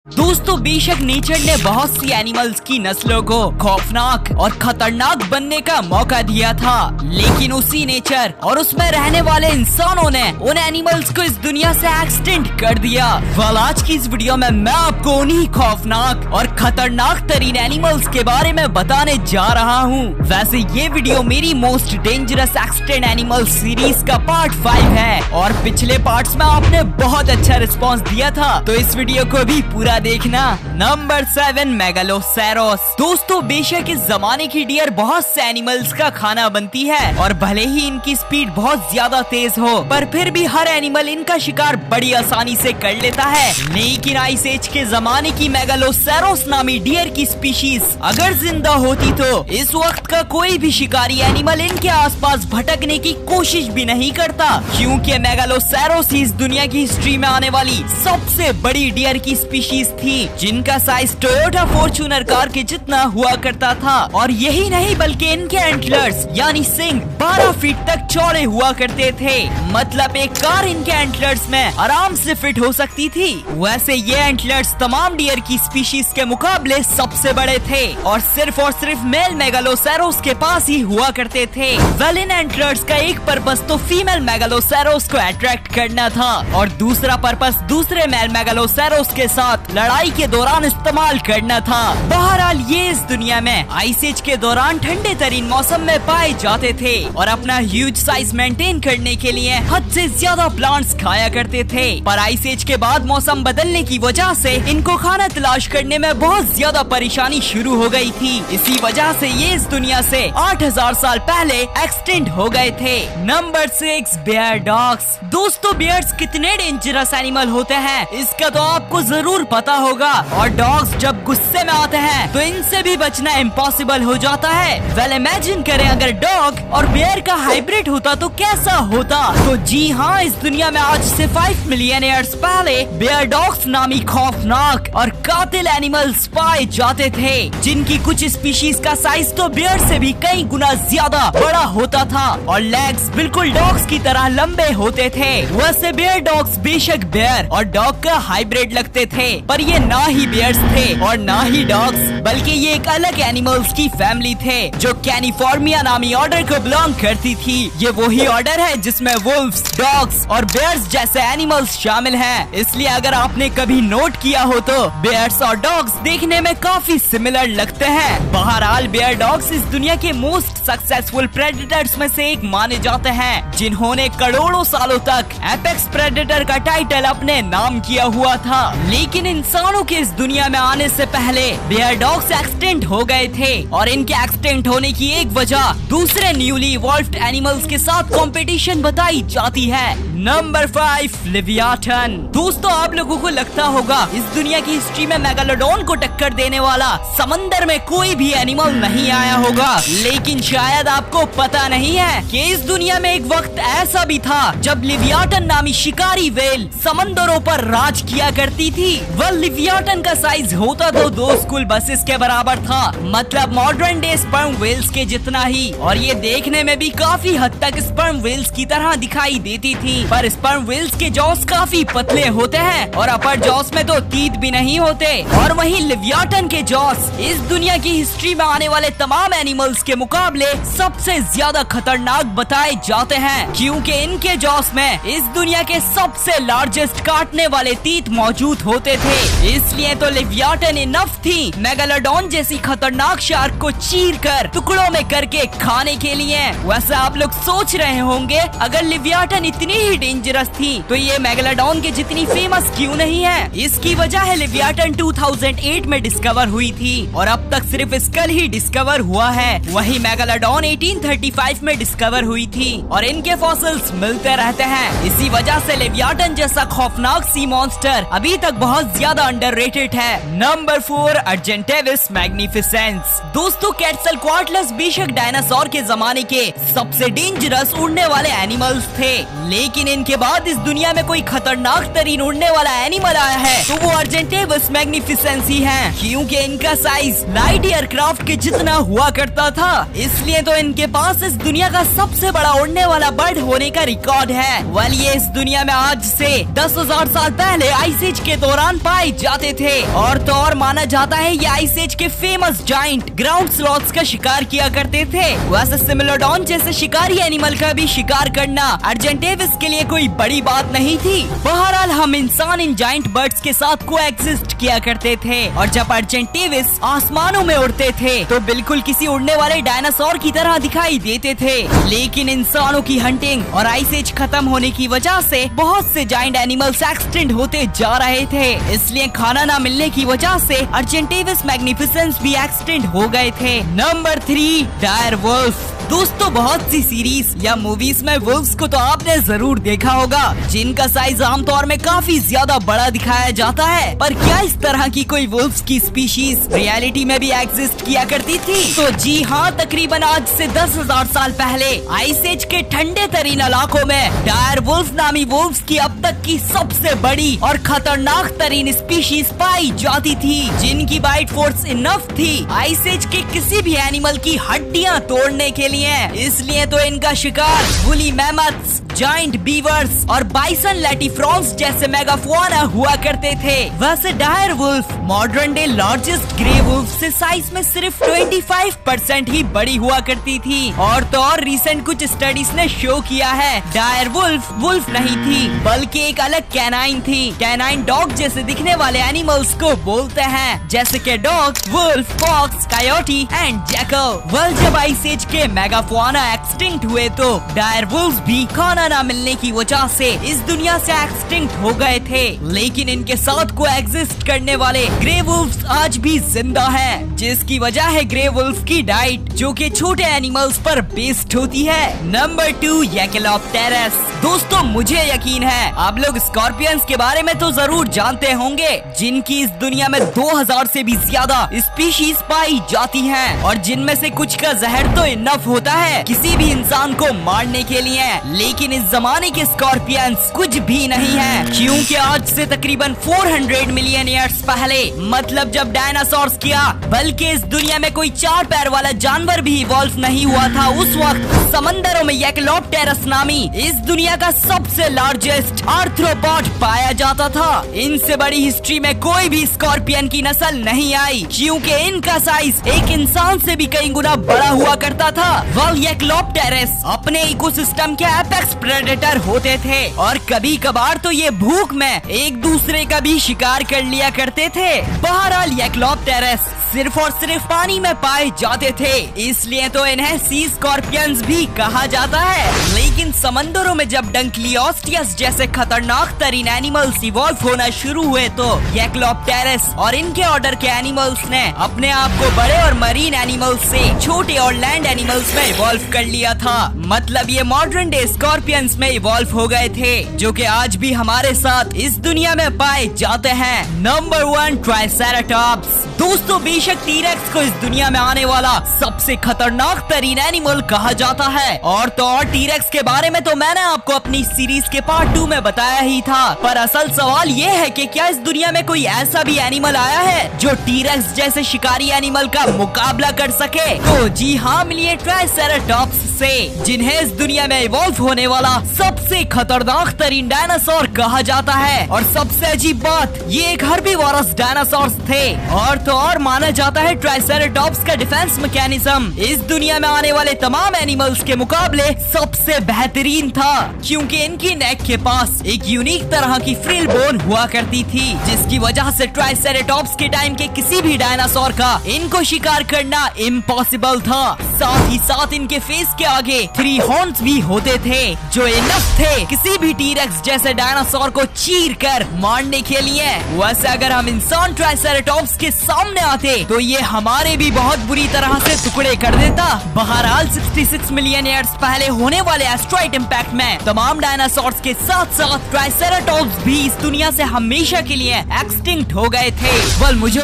दोस्तों बेशक नेचर ने बहुत सी एनिमल्स की नस्लों को खौफनाक और खतरनाक बनने का मौका दिया था, लेकिन उसी नेचर और उसमें रहने वाले इंसानों ने उन एनिमल्स को इस दुनिया से एक्सटेंड कर दिया। आज की इस वीडियो में मैं आपको उन्हीं खौफनाक और खतरनाक तरीन एनिमल्स के बारे में बताने जा रहा हूँ। वैसे ये वीडियो मेरी most dangerous extend animal series का पार्ट 5 है और पिछले पार्ट्स में आपने बहुत अच्छा रिस्पॉन्स दिया था, तो इस वीडियो को भी पूरा देखना। नंबर 7 मेगालोसैरस। दोस्तों बेशक इस जमाने की डियर बहुत से एनिमल्स का खाना बनती है और भले ही इनकी स्पीड बहुत ज्यादा तेज हो, पर फिर भी हर एनिमल इनका शिकार बड़ी आसानी से कर लेता है। लेकिन आइस एज के जमाने की मेगालोसैरस नामी डियर की स्पीशीज अगर जिंदा होती तो इस वक्त का कोई भी शिकारी एनिमल इनके आसपास भटकने की कोशिश भी नहीं करता, क्योंकि मेगालोसैरस इस दुनिया की हिस्ट्री में आने वाली सबसे बड़ी डियर की स्पीशीज थी, जिनका साइज टोयोटा फॉर्च्यूनर कार के जितना हुआ करता था। और यही नहीं बल्कि इनके एंटलर्स यानी सिंग 12 फीट तक चौड़े हुआ करते थे, मतलब एक कार इनके एंटलर्स में आराम से फिट हो सकती थी। वैसे ये एंटलर्स तमाम डियर की स्पीशीज के मुकाबले सबसे बड़े थे और सिर्फ मेल मेगालोसैरस के पास ही हुआ करते थे। वेल इन एंटलर्स का एक पर्पस तो फीमेल मेगालोसैरस को अट्रैक्ट करना था और दूसरा पर्पस दूसरे मेल मेगालोसैरस के साथ लड़ाई के दौरान इस्तेमाल करना था। बहरहाल ये इस दुनिया में आइस एज के दौरान ठंडे तरीन मौसम में पाए जाते थे और अपना ह्यूज साइज मेंटेन करने के लिए हद से ज्यादा प्लांट्स खाया करते थे। पर आइस एज के बाद मौसम बदलने की वजह से इनको खाना तलाश करने में बहुत ज्यादा परेशानी शुरू हो गई थी। इसी वजह से ये इस दुनिया से 8000 साल पहले एक्सटेंड हो गए थे। Number 6 bear dogs. दोस्तों बेयर्स कितने डेंजरस एनिमल होते हैं इसका तो आपको जरूर पता होगा, और डॉग्स जब गुस्से में आते हैं तो इनसे भी बचना इम्पॉसिबल हो जाता है। वेल इमेजिन करें अगर डॉग और बेयर का हाइब्रिड होता तो कैसा होता। तो जी हाँ, इस दुनिया में आज से 5 मिलियन ईयर्स पहले बेयर डॉग्स नामी खौफनाक और कातिल एनिमल्स पाए जाते थे, जिनकी कुछ स्पीशीज का साइज तो बेयर से भी कई गुना ज्यादा बड़ा होता था और लेग्स बिल्कुल डॉग्स की तरह लंबे होते थे। वैसे बेयर डॉग्स बेशक बेयर और डॉग का हाइब्रिड लगते थे, पर ये ना ही बेयर्स थे और ना ही डॉग्स, बल्कि ये एक अलग एनिमल्स की फैमिली थे जो कैनिफोर्मिया नामी ऑर्डर को बिलोंग करती थी। ये वही ऑर्डर है जिसमें वुल्व्स, डॉग्स और बेयर्स जैसे एनिमल्स शामिल हैं। इसलिए अगर आपने कभी नोट किया हो तो बेयर्स और डॉग्स देखने में काफी सिमिलर लगते हैं। बहरहाल बेयर डॉग्स इस दुनिया के मोस्ट सक्सेसफुल प्रेडेटर्स में से एक माने जाते हैं, जिन्होंने करोड़ों सालों तक एपेक्स प्रेडेटर का टाइटल अपने नाम किया हुआ था। लेकिन इंसानों के इस दुनिया में आने से पहले बेयर डॉग्स एक्सटेंट हो गए थे और इनके एक्सटेंट होने की एक वजह दूसरे न्यूली इवॉल्व्ड एनिमल्स के साथ कंपटीशन बताई जाती है। Number 5 Livyatan. दोस्तों आप लोगों को लगता होगा इस दुनिया की हिस्ट्री में मेगालोडॉन को टक्कर देने वाला समंदर में कोई भी एनिमल नहीं आया होगा, लेकिन शायद आपको पता नहीं है कि इस दुनिया में एक वक्त ऐसा भी था जब लिवियाटन नामी शिकारी व्हेल समंदरों पर राज किया करती थी। वह लिवियाटन का साइज होता तो 2 स्कूल बसेस के बराबर था, मतलब मॉडर्न डे स्पर्म व्हेल्स के जितना ही, और ये देखने में भी काफी हद तक स्पर्म व्हेल्स की तरह दिखाई देती थी। पर स्पर्म व्हेल्स के जॉस काफी पतले होते हैं और अपर जॉस में तो तीत भी नहीं होते, और वहीं लिवियाटन के जॉस इस दुनिया की हिस्ट्री में आने वाले तमाम एनिमल्स के मुकाबले सबसे ज्यादा खतरनाक बताए जाते हैं, क्योंकि इनके जॉस में इस दुनिया के सबसे लार्जेस्ट काटने वाले तीत मौजूद होते थे। इसलिए तो लिवियाटन इनफ थी मेगालोडॉन जैसी खतरनाक शार्क को चीर कर टुकड़ों में करके खाने के लिए। वैसे आप लोग सोच रहे होंगे अगर लिवियाटन इतनी ही डेंजरस थी तो ये मेगालोडॉन के जितनी फेमस क्यों नहीं है। इसकी वजह है लिवियाटन 2008 में डिस्कवर हुई थी और अब तक सिर्फ स्कल ही डिस्कवर हुआ है। वही मेगालोडॉन 1835 में डिस्कवर हुई थी और इनके फॉसिल्स मिलते रहते हैं। इसी वजह से लिवियाटन जैसा खौफनाक सी मॉन्स्टर अभी तक बहुत ज्यादा अंडररेटेड है। Number 4 Argentavis magnificens. दोस्तों क्वेटलकोट्लस बेशक डायनासोर के जमाने के सबसे डेंजरस उड़ने वाले एनिमल्स थे, लेकिन इनके बाद इस दुनिया में कोई खतरनाक तरीन उड़ने वाला एनिमल आया है तो वो अर्जेंटेवस मैग्निफिसेंस ही है, क्योंकि इनका साइज लाइट एयरक्राफ्ट के जितना हुआ करता था। इसलिए तो इनके पास इस दुनिया का सबसे बड़ा उड़ने वाला बर्ड होने का रिकॉर्ड है। वेल, ये इस दुनिया में आज से 10,000 साल पहले आइस एज के दौरान पाए जाते थे और तो और माना जाता है ये आइस एज के फेमस जाइंट ग्राउंड स्लॉथ्स का शिकार किया करते थे। वैसे सिमिलोडॉन जैसे शिकारी एनिमल का भी शिकार करना अर्जेंटेवस के लिए कोई बड़ी बात नहीं थी। बहरहाल हम इंसान इन जाइंट बर्ड्स के साथ कोएग्जिस्ट किया करते थे और जब अर्जेंटेवस आसमानों में उड़ते थे तो बिल्कुल किसी उड़ने वाले डायनासोर की तरह दिखाई देते थे। लेकिन इंसानों की हंटिंग और आइस एज खत्म होने की वजह से बहुत से जाइंट एनिमल्स एक्सटिंक्ट होते जा रहे थे, इसलिए खाना न मिलने की वजह से अर्जेंटेवस मैग्निफिसेंस भी एक्सटिंक्ट हो गए थे। Number 3, dire wolf. दोस्तों, बहुत सी सीरीज या मूवीज में वुल्फ्स को तो आपने जरूर देखा होगा, जिनका साइज आमतौर में काफी ज्यादा बड़ा दिखाया जाता है। पर क्या इस तरह की कोई वुल्फ्स की स्पीशीज रियलिटी में भी एग्जिस्ट किया करती थी? तो जी हाँ, तकरीबन आज से 10,000 साल पहले आइस एज के ठंडे तरीन इलाकों में डायर वुल्फ नामी वुल्फ्स की अब तक की सबसे बड़ी और खतरनाक तरीन स्पीशीज पाई जाती थी, जिनकी बाइट फोर्स इनफ थी आइस एज के किसी भी एनिमल की हड्डियां तोड़ने के लिए। इसलिए तो इनका शिकार वुली मैमथ्स, जाइंट बीवर्स और बाइसन लैटिफ्रॉन्स जैसे मेगाफोना हुआ करते थे। वैसे dire wolf modern day largest grey wolf से साइज में सिर्फ 25% ही बड़ी हुआ करती थी। और तो और रिसेंट कुछ स्टडीज ने शो किया है डायर वुल्फ वुल्फ नहीं थी बल्कि एक अलग कैनाइन थी। कैनाइन डॉग जैसे दिखने वाले एनिमल्स को बोलते हैं, जैसे के dog, wolf, fox, coyote and jackal. Well, जब आइस एज के मेगाफोना एक्सटिंक्ट हुए तो डायर वुल्फ भी खाना न मिलने की वजह से इस दुनिया से एक्सटिंक्ट हो गए थे। लेकिन इनके साथ को एग्जिस्ट करने वाले ग्रे वुल्फ्स आज भी जिंदा हैं, जिसकी वजह है ग्रे वुल्फ की डाइट, जो कि छोटे एनिमल्स पर बेस्ड होती है। नंबर 2, येकेलोप्टेरस। दोस्तों, मुझे यकीन है आप लोग स्कॉर्पियंस के बारे में तो जरूर जानते होंगे, जिनकी इस दुनिया में 2000 से भी ज्यादा स्पीशीज पाई जाती हैं और जिनमें से कुछ का जहर तो इनफ होता है किसी भी इंसान को मारने के लिए। लेकिन इस जमाने के स्कॉर्पियंस कुछ भी नहीं है, क्योंकि आज से तकरीबन 400 मिलियन ईयर्स पहले, मतलब जब डायनासोर्स किया, बल्कि इस दुनिया में कोई 4 पैर वाला जानवर भी इवॉल्व नहीं हुआ था, उस वक्त समंदरों में येकेलोप्टेरस नामी इस दुनिया का सबसे लार्जेस्ट आर्थ्रोपॉड पाया जाता था। इनसे बड़ी हिस्ट्री में कोई भी स्कॉर्पियन की नस्ल नहीं आई, क्योंकि इनका साइज एक इंसान से भी कई गुना बड़ा हुआ करता था। येकेलोप्टेरस अपने इकोसिस्टम के एपेक्स प्रेडेटर होते थे और कभी कभार तो ये भूख में एक दूसरे का भी शिकार कर लिया करते थे। बहरहाल येकेलोप्टेरस सिर्फ और सिर्फ पानी में पाए जाते थे, इसलिए तो इन्हें सी स्कॉर्पियंस भी कहा जाता है। लेकिन समंदरों में जब डंक्लियोस्टियस जैसे खतरनाक तरीन एनिमल्स इवॉल्व होना शुरू हुए तो येकेलोप्टेरस और इनके ऑर्डर के एनिमल्स ने अपने आप को बड़े और मरीन एनिमल्स से छोटे और लैंड एनिमल्स में इवॉल्व कर लिया था। मतलब ये मॉडर्न डे स्कॉर्पियंस में इवॉल्व हो गए थे, जो कि आज भी हमारे साथ इस दुनिया में पाए जाते हैं। Number 1, triceratops. दोस्तों, बेशक टीरेक्स को इस दुनिया में आने वाला सबसे खतरनाक तरीन एनिमल कहा जाता है, और तो और टीरेक्स के बारे में तो मैंने आपको अपनी सीरीज के पार्ट 2 में बताया ही था। पर असल सवाल ये है कि क्या इस दुनिया में कोई ऐसा भी एनिमल आया है जो टीरेक्स जैसे शिकारी एनिमल का मुकाबला कर सके? तो जी हाँ, मिलिए ट्राइसेराटॉप्स से, जिन्हें इस दुनिया में इवॉल्व होने वाला सबसे खतरनाक तरीन डायनासोर कहा जाता है। और सबसे अजीब बात, ये एक हर्बीवोरस डायनासोर थे, और तो और माना जाता है ट्राइसेराटॉप्स का डिफेंस मैकेनिज्म इस दुनिया में आने वाले तमाम एनिमल्स के मुकाबले सबसे बेहतरीन था, क्योंकि इनकी नेक के पास एक यूनिक तरह की फ्रिल बोन हुआ करती थी, जिसकी वजह से ट्राइसेराटॉप्स के टाइम के किसी भी डायनासोर का इनको शिकार करना इम्पॉसिबल था। साथ ही साथ इनके फेस के आगे 3 हॉर्न्स भी होते थे, जो इनफ थे किसी भी टीरेक्स जैसे डायनासोर को चीर कर मारने के लिए। वैसे अगर हम इंसान ट्राइसेराटॉप्स के सामने आते तो ये हमारे भी बहुत बुरी तरह से टुकड़े कर देता। बहरहाल 66 मिलियन ईयर्स पहले होने वाले एस्ट्रॉइड इम्पैक्ट में तमाम डायनासोर्स के साथ साथ ट्राइसेराटॉप्स भी इस दुनिया से हमेशा के लिए एक्सटिंक्ट हो गए थे। मुझे